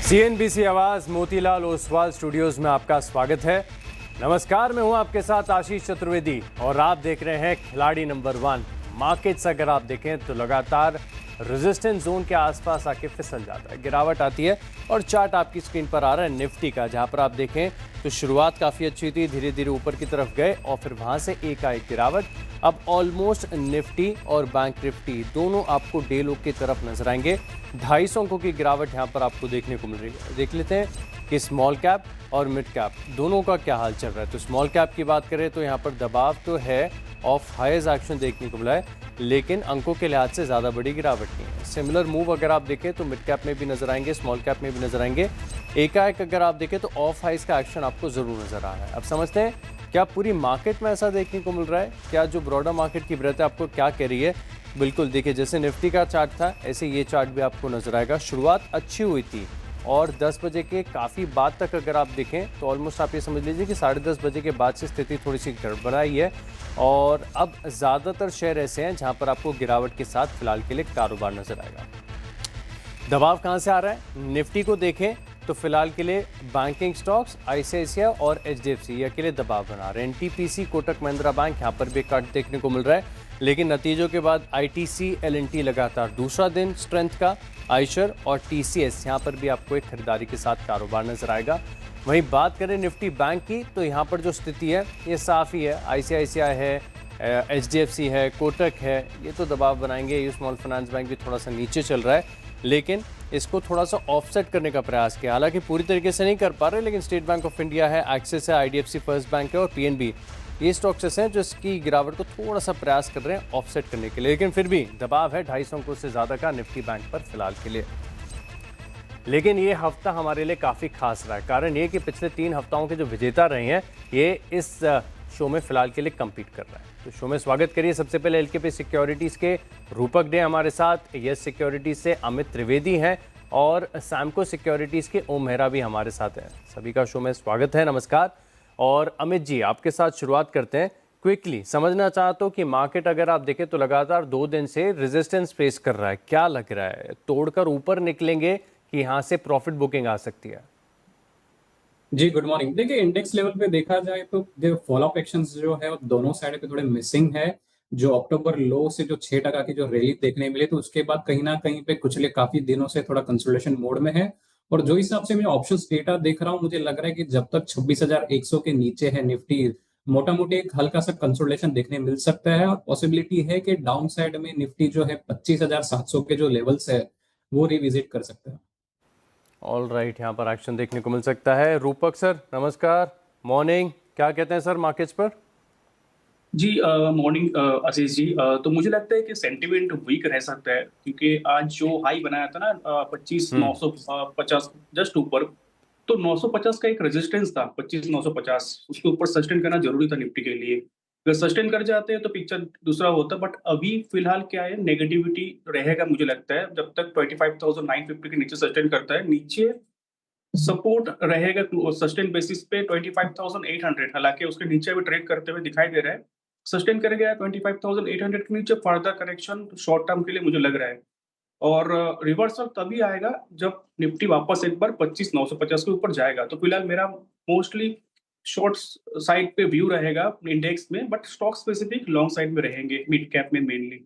CNBC आवाज Motilal Oswal studios में आपका स्वागत है। नमस्कार, मैं हूं आपके साथ आशीष चतुर्वेदी और आप देख रहे हैं खिलाड़ी नंबर 1। मार्केट्स अगर आप देखें तो लगातार रेजिस्टेंस जोन के आसपास आके फिसल जाता है, गिरावट आती है और चार्ट आपकी स्क्रीन पर आ रहा है निफ्टी का, जहां पर आप देखें तो शुरुआत काफ़ी अच्छी थी, धीरे धीरे ऊपर की तरफ गए और फिर वहां से एकाएक गिरावट। अब ऑलमोस्ट निफ्टी और बैंक निफ्टी दोनों आपको डे लो की तरफ नजर आएंगे। 250 अंकों की गिरावट यहाँ पर आपको देखने को मिल रही है। देख लेते हैं कि स्मॉल कैप और मिड कैप दोनों का क्या हाल चल रहा है। तो स्मॉल कैप की बात करें तो यहाँ पर दबाव तो है, ऑफ हाईज एक्शन देखने को मिला है, लेकिन अंकों के लिहाज से ज़्यादा बड़ी गिरावट नहीं है। सिमिलर मूव अगर आप देखें तो मिड कैप में भी नजर आएंगे, स्मॉल कैप में भी नजर आएंगे। एकाएक अगर आप देखें तो ऑफ हाइज का एक्शन आपको ज़रूर नजर आ रहा है। अब समझते हैं क्या पूरी मार्केट में ऐसा देखने को मिल रहा है, क्या जो ब्रॉडर मार्केट की ब्रेथ है आपको क्या कह रही है। बिल्कुल देखिए, जैसे निफ्टी का चार्ट था ऐसे ये चार्ट भी आपको नजर आएगा। शुरुआत अच्छी हुई थी और 10 बजे के काफ़ी बाद तक अगर आप देखें तो ऑलमोस्ट आप ये समझ लीजिए कि 10:30 बजे के बाद से स्थिति थोड़ी सी गड़बड़ाई है और अब ज़्यादातर शेयर ऐसे हैं जहां पर आपको गिरावट के साथ फिलहाल के लिए कारोबार नजर आएगा। दबाव कहां से आ रहा है, निफ्टी को देखें तो फिलहाल के लिए बैंकिंग स्टॉक्स आईसीआईसीआई और एचडीएफसी ये अकेले दबाव बना रहे हैं। एनटीपीसी, कोटक महिंद्रा बैंक यहाँ पर भी कट देखने को मिल रहा है, लेकिन नतीजों के बाद आईटीसी, एलएनटी लगातार दूसरा दिन स्ट्रेंथ का, आइशर और टीसीएस यहाँ पर भी आपको एक खरीदारी के साथ कारोबार नजर आएगा। वहीं बात करें निफ्टी बैंक की तो यहाँ पर जो स्थिति है ये साफ ही है। आईसीआईसीआई है, एचडीएफसी है, कोटक है, ये तो दबाव बनाएंगे। ये स्मॉल फाइनेंस बैंक भी थोड़ा सा नीचे चल रहा है, लेकिन इसको थोड़ा सा ऑफसेट करने का प्रयास किया, हालांकि पूरी तरीके से नहीं कर पा रहे, लेकिन स्टेट बैंक ऑफ इंडिया है, एक्सिस है, आईडीएफसी फर्स्ट बैंक है और पीएनबी, ये स्टॉक्स ऐसे हैं जो इसकी गिरावट को थोड़ा सा प्रयास कर रहे हैं ऑफसेट करने के लिए, लेकिन फिर भी दबाव है 250 अंकों से ज़्यादा का निफ्टी बैंक पर फिलहाल के लिए। लेकिन ये हफ्ता हमारे लिए काफ़ी खास रहा है, कारण ये कि पिछले 3 हफ्ताओं के जो विजेता रहे हैं ये इस शो में फिलहाल के लिए कम्पीट कर रहा है। तो शो में स्वागत करिए सबसे पहले एलकेपी सिक्योरिटीज़ के रूपक डे हमारे साथ, यस सिक्योरिटीज से अमित त्रिवेदी हैं और सैमको सिक्योरिटीज़ के ओम मेहरा भी हमारे साथ हैं। सभी का शो में स्वागत है, नमस्कार। और अमित जी, आपके साथ शुरुआत करते हैं। क्विकली समझना चाहता हूँ कि मार्केट अगर आप देखें तो लगातार 2 दिन से रेजिस्टेंस फेस कर रहा है, क्या लग रहा है तोड़कर ऊपर निकलेंगे कि यहाँ से प्रॉफिट बुकिंग आ सकती है? जी गुड मॉर्निंग। देखिए, इंडेक्स लेवल पे देखा जाए तो जो फॉलो अप एक्शंस जो है वो दोनों साइड पे थोड़े मिसिंग है। जो अक्टूबर लो से जो 6% की जो रैली देखने मिली, तो उसके बाद कहीं ना कहीं पे पिछले काफी दिनों से थोड़ा कंसोलिडेशन मोड में है। और जो हिसाब से मैं ऑप्शंस डेटा देख रहा हूँ, मुझे लग रहा है कि जब तक 26,100 के नीचे है निफ्टी, मोटा मोटी एक हल्का सा कंसोलिडेशन देखने मिल सकता है और पॉसिबिलिटी है कि डाउन साइड में निफ्टी जो है 25,700 के जो लेवल्स है वो रिविजिट कर सकता है। ऑल राइट, यहाँ पर एक्शन देखने को मिल सकता है। रूपक सर नमस्कार, मॉर्निंग, क्या कहते हैं सर मार्केट्स पर? जी मॉर्निंग आशीष जी। तो मुझे लगता है कि सेंटिमेंट वीक रह सकता है, क्योंकि आज जो हाई बनाया था ना 25,950 जस्ट ऊपर, तो 950 का एक रेजिस्टेंस था, 25,950 उसके ऊपर सस्टेन करना जरूरी था निफ्टी के लिए। अगर सस्टेन कर जाते हैं तो पिक्चर दूसरा होता, बट अभी फिलहाल क्या है, नेगेटिविटी रहेगा मुझे लगता है जब तक 25,950 के नीचे सस्टेन करता है। नीचे सपोर्ट रहेगा सस्टेन बेसिस पे 25,800, हालांकि उसके नीचे भी ट्रेड करते हुए दिखाई दे रहा है। सस्टेन करेगा 25,800 के नीचे, फर्दर करेक्शन शॉर्ट टर्म के लिए मुझे लग रहा है। और रिवर्सल तभी आएगा जब निफ्टी वापस एक बार 25,950 के ऊपर जाएगा। तो फिलहाल मेरा मोस्टली शॉर्ट साइड पे व्यू रहेगा इंडेक्स में, but stock specific long side में रहेंगे, मिड कैप में मेनली।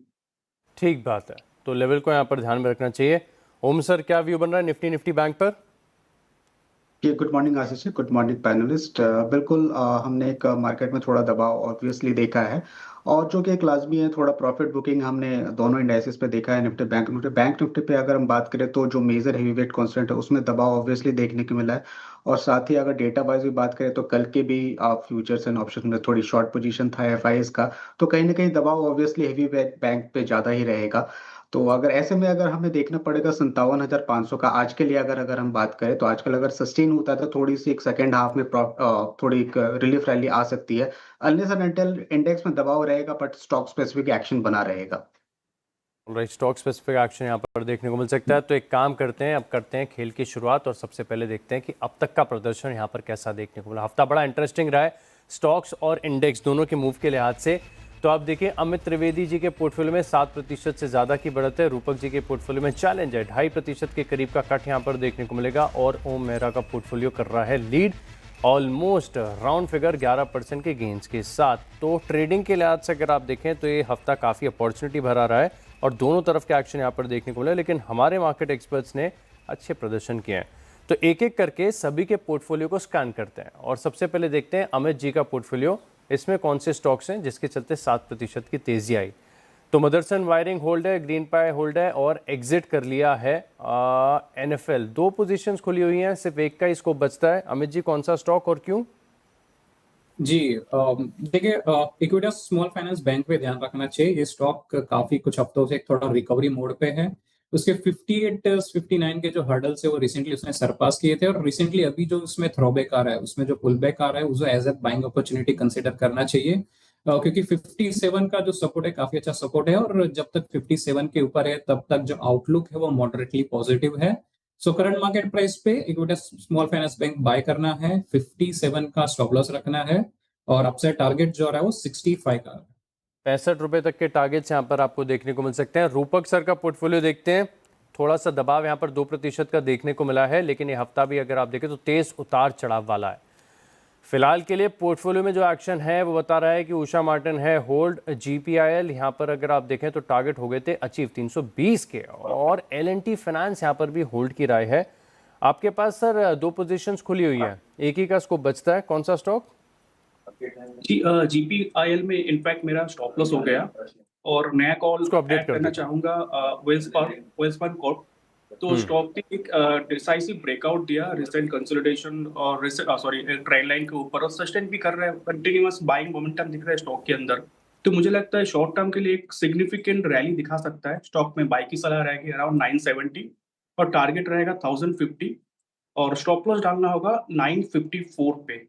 ठीक बात है, तो लेवल को यहाँ पर ध्यान में रखना चाहिए। ओम सर, क्या व्यू बन रहा है निफ्टी बैंक पर? जी good morning Ashish ji, good morning panelist. बिल्कुल हमने एक मार्केट में थोड़ा दबाव ऑब्वियसली देखा है और जो कि एक लाजमी है, थोड़ा प्रॉफिट बुकिंग हमने दोनों इंडाइसेस पे देखा है। बैंक निफ्टी पे अगर हम बात करें तो जो मेजर हेवीवेट कांस्टेंट है उसमें दबाव ऑब्वियसली देखने को मिला है। और साथ ही अगर डेटा वाइज भी बात करें तो कल के भी फ्यूचर्स एंड ऑप्शन में थोड़ी शॉर्ट पोजीशन था एफआईएस का, तो कहीं ना कहीं दबाव ऑब्वियसली हेवीवेट बैंक पे ज्यादा ही रहेगा। तो अगर ऐसे में अगर हमें देखना पड़ेगा 57,500 का आज के लिए, अगर अगर हम बात करें तो आजकल अगर सस्टेन होता है तो थोड़ी सी एक सेकेंड हाफ में थोड़ी एक रिलीफ रैली आ सकती है। अनलेस एंड अनटिल इंडेक्स में दबाव रहेगा बट स्टॉक स्पेसिफिक एक्शन बना रहेगा। राइट, स्टॉक स्पेसिफिक एक्शन यहाँ पर देखने को मिल सकता है। तो एक काम करते हैं, अब करते हैं खेल की शुरुआत और सबसे पहले देखते हैं कि अब तक का प्रदर्शन यहाँ पर कैसा देखने को मिला। हफ्ता बड़ा इंटरेस्टिंग रहा है स्टॉक्स और इंडेक्स दोनों के मूव के लिहाज से। तो आप देखिए अमित त्रिवेदी जी के पोर्टफोलियो में 7% से ज़्यादा की बढ़त है। रूपक जी के पोर्टफोलियो में चैलेंज है, 2.5% के करीब का कट यहाँ पर देखने को मिलेगा। और ओम मेहरा का पोर्टफोलियो कर रहा है लीड, ऑलमोस्ट राउंड फिगर 11% के गेंस के साथ। तो ट्रेडिंग के लिहाज से अगर आप देखें तो ये हफ्ता काफ़ी अपॉर्चुनिटी भरा रहा है और दोनों तरफ के एक्शन यहाँ पर देखने को मिले, लेकिन हमारे मार्केट एक्सपर्ट्स ने अच्छे प्रदर्शन किए हैं। तो एक एक करके सभी के पोर्टफोलियो को स्कैन करते हैं और सबसे पहले देखते हैं अमित जी का पोर्टफोलियो, इसमें कौन से स्टॉक्स हैं जिसके चलते 7% की तेजी आई। तो मदरसन वायरिंग होल्ड है, ग्रीन पाई होल्ड है और एग्जिट कर लिया है NFL। 2 पोजीशंस खुली हुई हैं, सिर्फ एक का इसको बचता है। अमित जी कौन सा स्टॉक और क्यों? जी देखिए, इक्विटास स्मॉल फाइनेंस बैंक पे ध्यान रखना चाहिए। ये स्टॉक काफी कुछ हफ्तों से थोड़ा रिकवरी मोड पे है। उसके 58 59 के जो हर्डल्स है वो रिसेंटली उसने सरपास किए थे, और रिसेंटली अभी जो उसमें थ्रोबैक आ रहा है, उसमें जो पुल बैक आ रहा है, उसको as a buying opportunity consider करना चाहिए। क्योंकि 57 का जो सपोर्ट है काफी अच्छा सपोर्ट है, और जब तक 57 के ऊपर है तब तक जो आउटलुक है वो मॉडरेटली पॉजिटिव है। सो करंट मार्केट प्राइस पे Equitas small finance bank buy करना है, 57 का स्टॉप लॉस रखना है, और अपसाइड टारगेट जो रहा है वो 65 का। 65 रुपए तक के टारगेट्स यहाँ पर आपको देखने को मिल सकते हैं। रूपक सर का पोर्टफोलियो देखते हैं, थोड़ा सा दबाव यहाँ पर 2% का देखने को मिला है, लेकिन ये हफ्ता भी अगर आप देखें तो तेज उतार चढ़ाव वाला है। फिलहाल के लिए पोर्टफोलियो में जो एक्शन है वो बता रहा है कि उषा मार्टिन है होल्ड, GPIL यहाँ पर अगर आप देखें तो टारगेट हो गए थे अचीव 320 के, और L&T फाइनेंस यहाँ पर भी होल्ड की राय है। आपके पास सर 2 पोजीशंस खुली हुई है, एक ही का स्कोप बचता है, कौन सा स्टॉक? जी GPIL में इनफैक्ट मेरा स्टॉप लॉस हो गया, और नया कॉल उसको अपडेट ऐड कर करना दीजिए। चाहूंगा वेल्स फंड कॉर्प। तो स्टॉक ने एक डिसाइसिव ब्रेकआउट दिया रिसेंट कंसोलिडेशन और ट्रेंड लाइन के ऊपर, और सस्टेन भी कर रहा है, कंटिन्यूअस बाइंग मोमेंटम दिख रहा है स्टॉक के अंदर। तो मुझे लगता है शॉर्ट टर्म के लिए एक सिग्निफिकेंट रैली दिखा सकता है स्टॉक में। बाई की सलाह रहेगी अराउंड 970 और टारगेट रहेगा 1050, और स्टॉप लॉस डालना होगा 954 पे।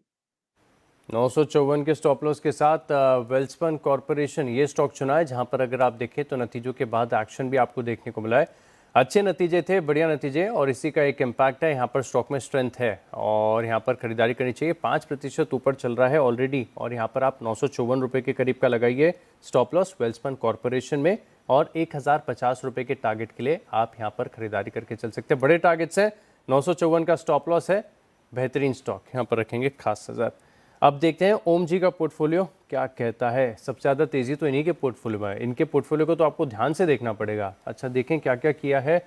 954 के स्टॉप लॉस के साथ वेल्सपन कॉरपोरेशन ये स्टॉक चुना है, जहां पर अगर आप देखें तो नतीजों के बाद एक्शन भी आपको देखने को मिला है। अच्छे नतीजे थे, बढ़िया नतीजे, और इसी का एक इम्पैक्ट है। यहाँ पर स्टॉक में स्ट्रेंथ है और यहाँ पर खरीदारी करनी चाहिए। 5% ऊपर चल रहा है ऑलरेडी, और यहाँ पर आप 954 रुपये के करीब का लगाइए स्टॉप लॉस वेल्सपन कॉरपोरेशन में, और 1050 रुपये के टारगेट के लिए आप यहाँ पर खरीदारी करके चल सकते हैं। बड़े टारगेट्स हैं, 954 का स्टॉप लॉस है, बेहतरीन स्टॉक यहाँ पर रखेंगे खास नज़र। अब देखते हैं ओम जी का पोर्टफोलियो क्या कहता है। सबसे ज़्यादा तेज़ी तो इन्हीं के पोर्टफोलियो में है, इनके पोर्टफोलियो को तो आपको ध्यान से देखना पड़ेगा। अच्छा देखें क्या क्या किया है।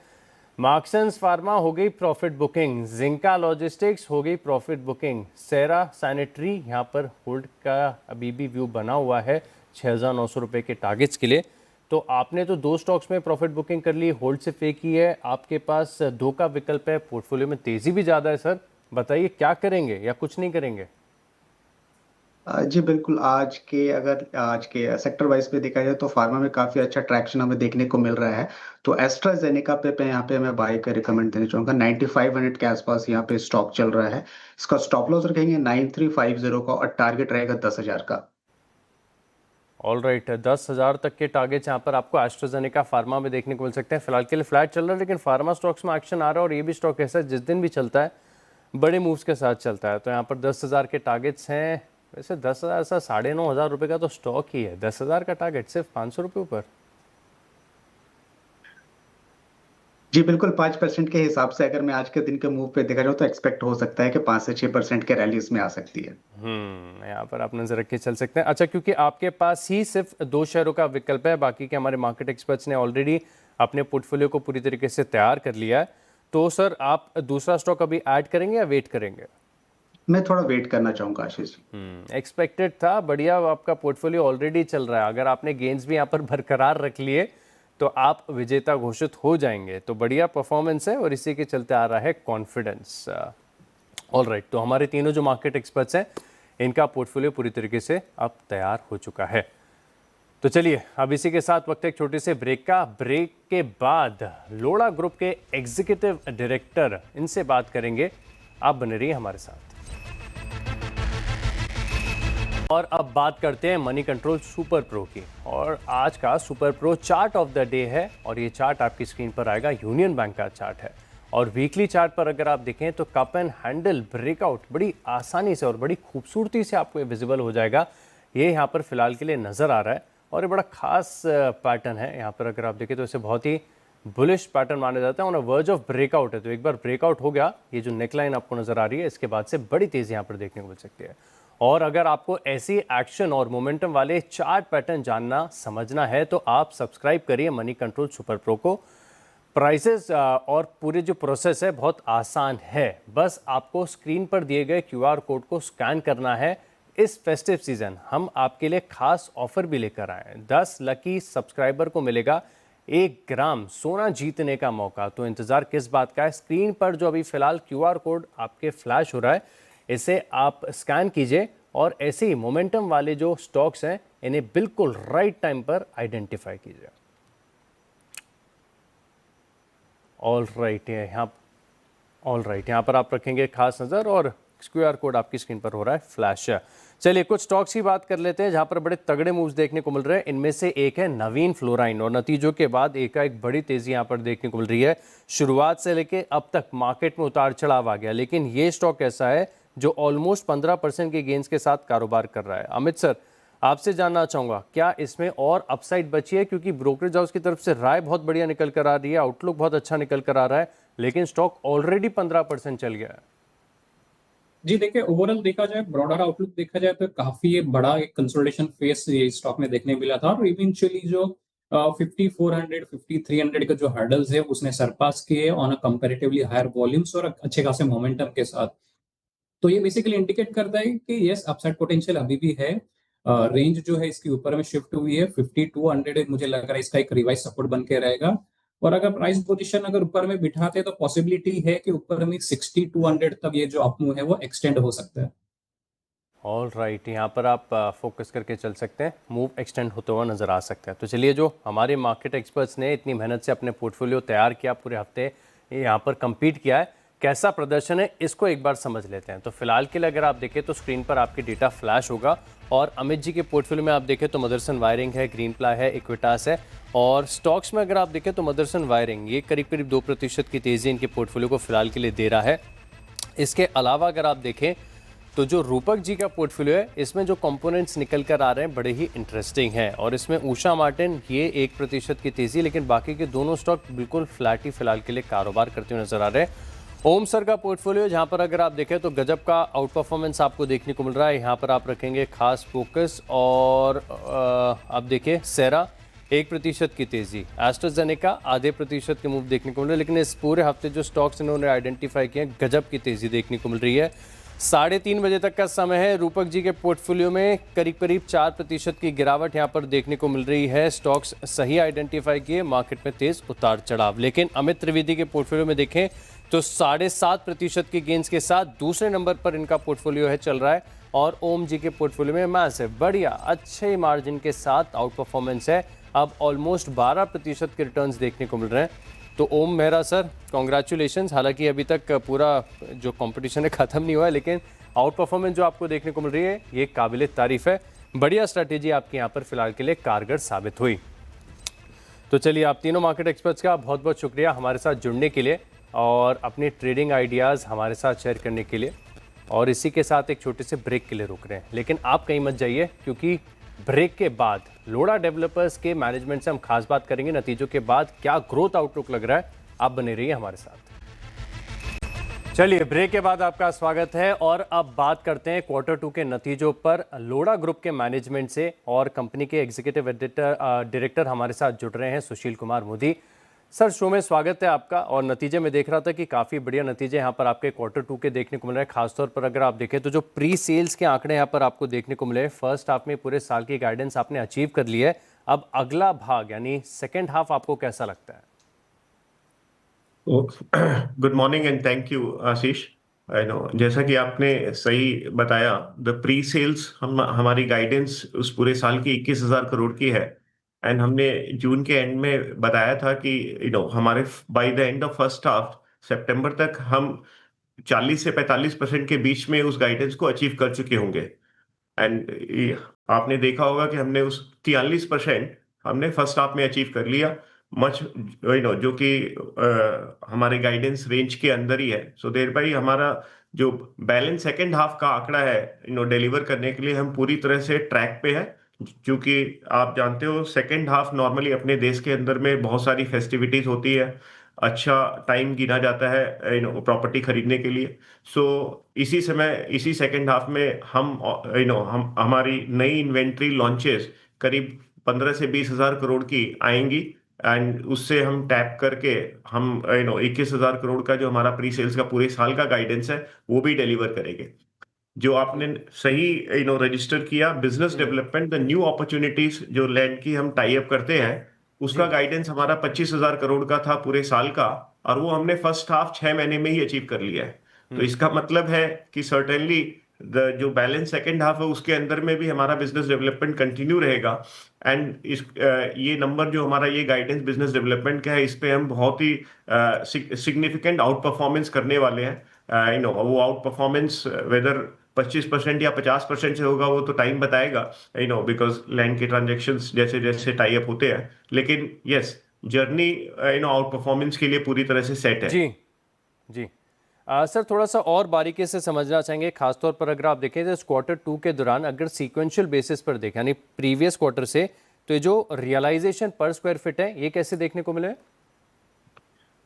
मार्क्सन्स फार्मा हो गई प्रॉफिट बुकिंग, जिंका लॉजिस्टिक्स हो गई प्रॉफिट बुकिंग, सेरा सैनिटरी यहाँ पर होल्ड का अभी भी व्यू बना हुआ है 6,900 रुपये के टारगेट्स के लिए। तो आपने तो 2 स्टॉक्स में प्रॉफिट बुकिंग कर ली, होल्ड से पे की है, आपके पास 2 का विकल्प है, पोर्टफोलियो में तेज़ी भी ज़्यादा है। सर बताइए क्या करेंगे या कुछ नहीं करेंगे? जी बिल्कुल, अगर आज के सेक्टर वाइज पे देखा जाए तो फार्मा में काफी अच्छा ट्रैक्शन हमें देखने को मिल रहा है। तो एस्ट्राजेनेका पे यहाँ पे मैं बाय का रिकमेंड देना चाहूंगा। 9500 के आसपास यहाँ पे स्टॉक चल रहा है। इसका स्टॉप लॉस रखेंगे 9350 का, और टारगेट रहेगा 10,000 का। ऑल राइट, 10,000 तक के टारगेट्स यहाँ पर आपको एस्ट्राजेनेका फार्मा में देखने को मिल सकते हैं। फिलहाल के लिए फ्लैट चल रहा है, लेकिन फार्मा स्टॉक्स में एक्शन आ रहा है, और ये भी स्टॉक ऐसा है जिस दिन भी चलता है बड़े मूव्स के साथ चलता है। तो यहाँ पर 10,000 के टारगेट्स हैं। वैसे 10,000 ऐसा 9,500 रुपये का तो स्टॉक ही है, 10,000 का टारगेट सिर्फ 500 रुपये ऊपर। जी बिल्कुल, 5% के हिसाब से अगर मैं आज के दिन के मूव पे देखा जाऊँ तो एक्सपेक्ट हो सकता है कि 5 से 6% के रैली इसमें आ सकती है। यहाँ पर आप नजर रख के चल सकते हैं। अच्छा, क्योंकि आपके पास ही सिर्फ 2 शेयरों का विकल्प है, बाकी के हमारे मार्केट एक्सपर्ट्स ने ऑलरेडी अपने पोर्टफोलियो को पूरी तरीके से तैयार कर लिया है, तो सर आप दूसरा स्टॉक अभी ऐड करेंगे या वेट करेंगे? मैं थोड़ा वेट करना चाहूंगा आशीष जी। एक्सपेक्टेड था, बढ़िया आपका पोर्टफोलियो ऑलरेडी चल रहा है। अगर आपने गेंस भी यहाँ पर बरकरार रख लिए तो आप विजेता घोषित हो जाएंगे। तो बढ़िया परफॉर्मेंस है और इसी के चलते आ रहा है कॉन्फिडेंस। ऑल राइट, तो हमारे तीनों जो मार्केट एक्सपर्ट्स हैं इनका पोर्टफोलियो पूरी तरीके से अब तैयार हो चुका है। तो चलिए अब इसी के साथ वक्त है एक छोटे से ब्रेक का। ब्रेक के बाद लोढ़ा ग्रुप के एग्जीक्यूटिव डायरेक्टर, इनसे बात करेंगे। आप बने रहिए हमारे साथ। और अब बात करते हैं मनी कंट्रोल सुपर प्रो की, और आज का super pro chart of the day है, और ये चार्ट आपकी स्क्रीन पर आएगा, यूनियन बैंक का चार्ट है। और वीकली चार्ट पर अगर आप देखें तो कप एंड हैंडल ब्रेकआउट बड़ी आसानी से और बड़ी खूबसूरती से आपको विजिबल हो जाएगा। ये यहाँ पर फिलहाल के लिए नज़र आ रहा है, और ये बड़ा खास पैटर्न है। यहाँ पर अगर आप देखें तो इसे बहुत ही बुलिश पैटर्न माना जाता है, on a verge of breakout है। तो एक बार ब्रेकआउट हो गया, ये जो नेकलाइन आपको नजर आ रही है, इसके बाद से बड़ी तेजी यहाँ पर देखने को मिल सकती है। और अगर आपको ऐसी एक्शन और मोमेंटम वाले चार्ट पैटर्न जानना समझना है तो आप सब्सक्राइब करिए मनी कंट्रोल सुपर प्रो को। प्राइसेस और पूरे जो प्रोसेस है बहुत आसान है। बस आपको स्क्रीन पर दिए गए QR कोड को स्कैन करना है। इस फेस्टिव सीजन हम आपके लिए खास ऑफर भी लेकर आए हैं। 10 लकी सब्सक्राइबर को मिलेगा 1 ग्राम सोना जीतने का मौका। तो इंतजार किस बात का है? स्क्रीन पर जो अभी फिलहाल QR कोड आपके फ्लैश हो रहा है, इसे आप स्कैन कीजिए और ऐसे ही मोमेंटम वाले जो स्टॉक्स हैं इन्हें बिल्कुल राइट टाइम पर आइडेंटिफाई कीजिए। ऑल राइट, यहाँ पर आप रखेंगे खास नज़र और QR कोड आपकी स्क्रीन पर हो रहा है फ्लैश। चलिए कुछ स्टॉक्स की बात कर लेते हैं जहां पर बड़े तगड़े मूव्स देखने को मिल रहे हैं। इनमें से एक है नवीन फ्लोराइन और नतीजों के बाद एकाएक बड़ी तेजी यहां पर देखने को मिल रही है। शुरुआत से लेके अब तक मार्केट में उतार चढ़ाव आ गया, लेकिन ये स्टॉक ऐसा है जो ऑलमोस्ट 15% के गेंस के साथ कारोबार कर रहा है। अमित सर, आपसे जानना चाहूंगा क्या इसमें और अपसाइड बची है? क्योंकि ब्रोकरेज हाउस की तरफ से राय बहुत बढ़िया निकल कर आ रही है, आउटलुक बहुत अच्छा निकल कर आ रहा है, लेकिन स्टॉक ऑलरेडी 15% चल गया है। जी देखिए, ओवरऑल देखा जाए, ब्रॉडर आउटलुक देखा जाए तो काफी ये बड़ा एक कंसोलिडेशन फेस ये स्टॉक में देखने मिला था और इवेंचुअली जो 5400 5300 का जो हर्डल्स है उसने सरपास किए on a comparatively higher volumes और अच्छे खासे मोमेंटम के साथ। तो ये बेसिकली इंडिकेट करता है कि यस, अपसाइड पोटेंशियल अभी भी है। रेंज जो है इसकी ऊपर में शिफ्ट हुई है, 5200 मुझे लग रहा है इसका एक रिवाइज सपोर्ट बन के रहेगा। और अगर प्राइस पोजीशन अगर ऊपर में बिठाते तो पॉसिबिलिटी है कि ऊपर में 6200 तक ये जो अपमूव है वो एक्सटेंड हो सकता है। ऑल राइट, यहाँ पर आप फोकस करके चल सकते हैं, मूव एक्सटेंड होता हुआ नज़र आ सकता है। तो चलिए, जो हमारे मार्केट एक्सपर्ट्स ने इतनी मेहनत से अपने पोर्टफोलियो तैयार किया, पूरे हफ्ते यहाँ पर compete किया है, कैसा प्रदर्शन है इसको एक बार समझ लेते हैं। तो फिलहाल के लिए अगर आप देखें तो स्क्रीन पर आपके डेटा फ्लैश होगा और अमित जी के पोर्टफोलियो में आप देखें तो मदरसन वायरिंग है, ग्रीनप्लाई है, इक्विटास है। और स्टॉक्स में अगर आप देखें तो मदरसन वायरिंग ये करीब करीब 2% की तेज़ी इनके पोर्टफोलियो को फिलहाल के लिए दे रहा है। इसके अलावा अगर आप देखें तो जो रूपक जी का पोर्टफोलियो है, इसमें जो कंपोनेंट्स निकल कर आ रहे हैं बड़े ही इंटरेस्टिंग हैं। और इसमें उषा मार्टिन ये 1% की तेज़ी, लेकिन बाकी के दोनों स्टॉक बिल्कुल फ्लैट ही फिलहाल के लिए कारोबार करते हुए नजर आ रहे हैं। ओम सर का पोर्टफोलियो जहां पर अगर आप देखें तो गजब का आउट परफॉर्मेंस आपको देखने को मिल रहा है। यहाँ पर आप रखेंगे खास फोकस। और आप देखिए सेरा 1% की तेज़ी, एस्ट्राजेनेका आधे प्रतिशत के मूव देखने को मिल रहे हैं। लेकिन इस पूरे हफ्ते जो स्टॉक्स इन्होंने आइडेंटिफाई किए हैं, गजब की तेज़ी देखने को मिल रही है। 3:30 बजे तक का समय है। रूपक जी के पोर्टफोलियो में करीब करीब 4% की गिरावट यहाँ पर देखने को मिल रही है। स्टॉक्स सही आइडेंटिफाई किए, मार्केट में तेज उतार चढ़ाव। लेकिन अमित त्रिवेदी के पोर्टफोलियो में देखें तो 7.5% की गेंस के साथ दूसरे नंबर पर इनका पोर्टफोलियो है चल रहा है। और ओम जी के पोर्टफोलियो में मैसिव बढ़िया अच्छे मार्जिन के साथ आउट परफॉर्मेंस है। अब ऑलमोस्ट 12% के रिटर्न्स देखने को मिल रहे हैं। तो ओम मेहरा सर, कॉन्ग्रेचुलेशंस। हालांकि अभी तक पूरा जो कंपटीशन है ख़त्म नहीं हुआ है, लेकिन आउट परफॉर्मेंस जो आपको देखने को मिल रही है ये काबिल तारीफ़ है। बढ़िया स्ट्रैटेजी आपकी यहाँ पर फिलहाल के लिए कारगर साबित हुई। तो चलिए, आप तीनों मार्केट एक्सपर्ट्स का बहुत बहुत शुक्रिया हमारे साथ जुड़ने के लिए और अपने ट्रेडिंग आइडियाज़ हमारे साथ शेयर करने के लिए। और इसी के साथ एक छोटे से ब्रेक के लिए रुक रहे हैं, लेकिन आप कहीं मत जाइए, क्योंकि ब्रेक के बाद लोड़ा डेवलपर्स के मैनेजमेंट से हम खास बात करेंगे। नतीजों के बाद क्या ग्रोथ आउटलुक लग रहा है, आप बने रहिए हमारे साथ। चलिए, ब्रेक के बाद आपका स्वागत है और अब बात करते हैं Q2 के नतीजों पर लोड़ा ग्रुप के मैनेजमेंट से। और कंपनी के एग्जीक्यूटिव डायरेक्टर हमारे साथ जुड़ रहे हैं, सुशील कुमार मोदी। सर, शो में स्वागत है आपका। और नतीजे में देख रहा था कि काफ़ी बढ़िया नतीजे यहाँ पर आपके Q2 के देखने को मिल रहे हैं। खासतौर पर अगर आप देखें तो जो प्री सेल्स के आंकड़े यहाँ पर आपको देखने को मिले, फर्स्ट हाफ में पूरे साल की गाइडेंस आपने अचीव कर ली है। अब अगला भाग यानी सेकेंड हाफ आपको कैसा लगता है? Good morning and thank you Ashish. I know, जैसा कि आपने सही बताया, द प्री सेल्स हमारी गाइडेंस उस पूरे साल की 21,000 करोड़ की है। एंड हमने जून के एंड में बताया था कि हमारे by the end of first half सितंबर तक हम 40 से 45% के बीच में उस गाइडेंस को अचीव कर चुके होंगे। एंड आपने देखा होगा कि हमने उस 43% हमने फर्स्ट हाफ में अचीव कर लिया, मच जो कि हमारे गाइडेंस रेंज के अंदर ही है। सो देयर बाई हमारा जो बैलेंस सेकेंड हाफ का आंकड़ा है डिलीवर करने के लिए हम पूरी तरह से ट्रैक पे है। क्योंकि आप जानते हो सेकेंड हाफ नॉर्मली अपने देश के अंदर में बहुत सारी फेस्टिविटीज होती है, अच्छा टाइम गिना जाता है प्रॉपर्टी खरीदने के लिए। सो इसी समय इसी सेकेंड हाफ में हम हमारी नई इन्वेंट्री लॉन्चेस करीब 15 से 20 हजार करोड़ की आएंगी, एंड उससे हम टैप करके हम 21 हजार करोड़ का जो हमारा प्री सेल्स का पूरे साल का गाइडेंस है वो भी डिलीवर करेंगे। जो आपने सही रजिस्टर किया, business development, the new opportunities जो लैंड की हम टाई अप करते हैं, उसका गाइडेंस हमारा 25 हजार करोड़ का था पूरे साल का, और वो हमने फर्स्ट हाफ 6 महीने में ही अचीव कर लिया है। तो इसका मतलब है कि सर्टेनली जो बैलेंस सेकेंड हाफ है उसके अंदर में भी हमारा बिजनेस डेवलपमेंट कंटिन्यू रहेगा। एंड ये नंबर जो हमारा ये गाइडेंस बिजनेस डेवलपमेंट का है, इस पे हम बहुत ही सिग्निफिकेंट आउट परफॉर्मेंस करने वाले हैं। वो आउट परफॉर्मेंस वेदर 25% या 50% से होगा वो तो टाइम बताएगा, बिकॉज लैंड के ट्रांजेक्शन्स जैसे जैसे टाई अप होते हैं, लेकिन यस जर्नी आउट परफॉर्मेंस के लिए पूरी तरह से सेट है। जी जी। सर थोड़ा सा और बारीकी से समझना चाहेंगे, खासतौर पर अगर आप देखें तो इस Q2 के दौरान अगर सीक्वेंशियल बेसिस पर देखें यानी प्रीवियस क्वार्टर से, तो ये जो रियलाइजेशन पर स्क्वायर फीट है ये कैसे देखने को मिले?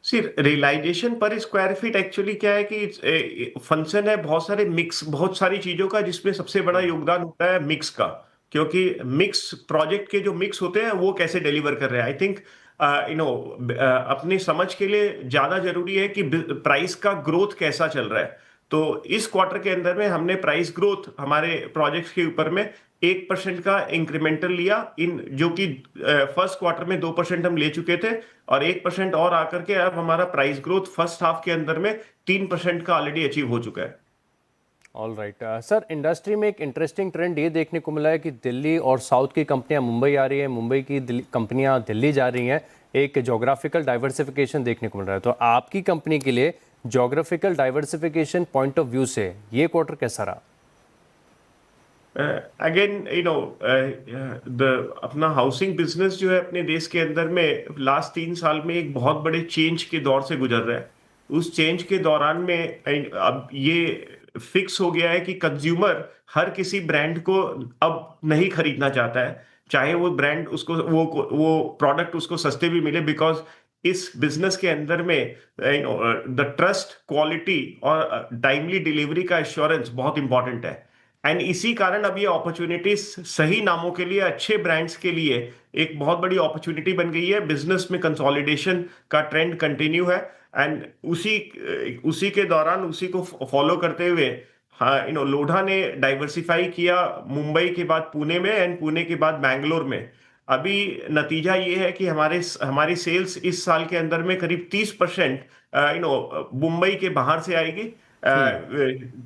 सिर्फ रियलाइजेशन पर स्क्वायर फीट एक्चुअली क्या है कि फंक्शन है बहुत सारे मिक्स, बहुत सारी चीजों का, जिसमें सबसे बड़ा योगदान होता है मिक्स का, क्योंकि मिक्स प्रोजेक्ट के जो मिक्स होते हैं वो कैसे डिलीवर कर रहे हैं। आई थिंक अपनी समझ के लिए ज्यादा जरूरी है कि प्राइस का ग्रोथ कैसा चल रहा है। तो इस क्वार्टर के अंदर में हमने प्राइस ग्रोथ हमारे प्रोजेक्ट्स के ऊपर में 1% का इंक्रीमेंटल लिया, इन जो कि फर्स्ट क्वार्टर में 2% हम ले चुके थे, और 1% और आकर के अब हमारा प्राइस ग्रोथ फर्स्ट हाफ के अंदर में 3% का ऑलरेडी अचीव हो चुका है। ऑल राइट सर, इंडस्ट्री में एक इंटरेस्टिंग ट्रेंड ये देखने को मिला है कि दिल्ली और साउथ की कंपनियां मुंबई आ रही है, मुंबई की कंपनियां दिल्ली जा रही हैं, एक जोग्राफिकल डाइवर्सिफिकेशन देखने को मिल रहा है। तो आपकी कंपनी के लिए geographical diversification point of view से ये क्वार्टर कैसा रहा? अगेन अपना हाउसिंग बिजनेस जो है अपने देश के अंदर में लास्ट 3 साल में एक बहुत बड़े चेंज के दौर से गुजर रहा है। उस चेंज के दौरान में अब ये फिक्स हो गया है कि कंज्यूमर हर किसी ब्रांड को अब नहीं खरीदना चाहता है, चाहे वो ब्रांड उसको वो प्रोडक्ट उसको सस्ते भी मिले, बिकॉज इस बिजनेस के अंदर में द ट्रस्ट, क्वालिटी और टाइमली डिलीवरी का एश्योरेंस बहुत इंपॉर्टेंट है। एंड इसी कारण अब ये अपॉर्चुनिटीज सही नामों के लिए, अच्छे ब्रांड्स के लिए एक बहुत बड़ी अपॉर्चुनिटी बन गई है। बिजनेस में कंसोलिडेशन का ट्रेंड कंटिन्यू है, एंड उसी के दौरान उसी को फॉलो करते हुए हाँ लोढ़ा ने डाइवर्सिफाई किया मुंबई के बाद पुणे में, एंड पुणे के बाद बैंगलोर में। अभी नतीजा ये है कि हमारी सेल्स इस साल के अंदर में करीब 30% मुंबई के बाहर से आएगी।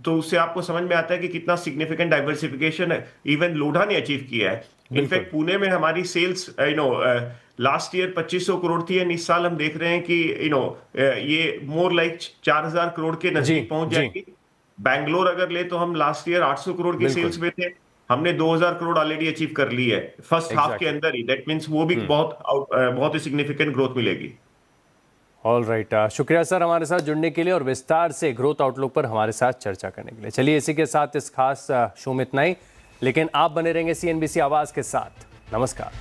तो उससे आपको समझ में आता है कि कितना सिग्निफिकेंट डाइवर्सिफिकेशन है इवन लोढ़ा ने अचीव किया है। इनफैक्ट पुणे में हमारी सेल्स लास्ट ईयर 2500 करोड़ थी, एंड इस साल हम देख रहे हैं कि ये मोर लाइक 4000 करोड़ के नजदीक पहुंच जाएगी। बैंगलोर अगर ले तो हम लास्ट ईयर 800 करोड़ की सेल्स में थे, हमने 2000 करोड़ ऑलरेडी अचीव कर ली है फर्स्ट हाफ के अंदर ही। दैट मींस वो भी बहुत ही सिग्निफिकेंट ग्रोथ मिलेगी। ऑल राइट, शुक्रिया सर हमारे साथ जुड़ने के लिए और विस्तार से ग्रोथ आउटलुक पर हमारे साथ चर्चा करने के लिए। चलिए इसी के साथ इस खास शो में इतना ही, लेकिन आप बने रहेंगे CNBC आवाज़ के साथ। नमस्कार।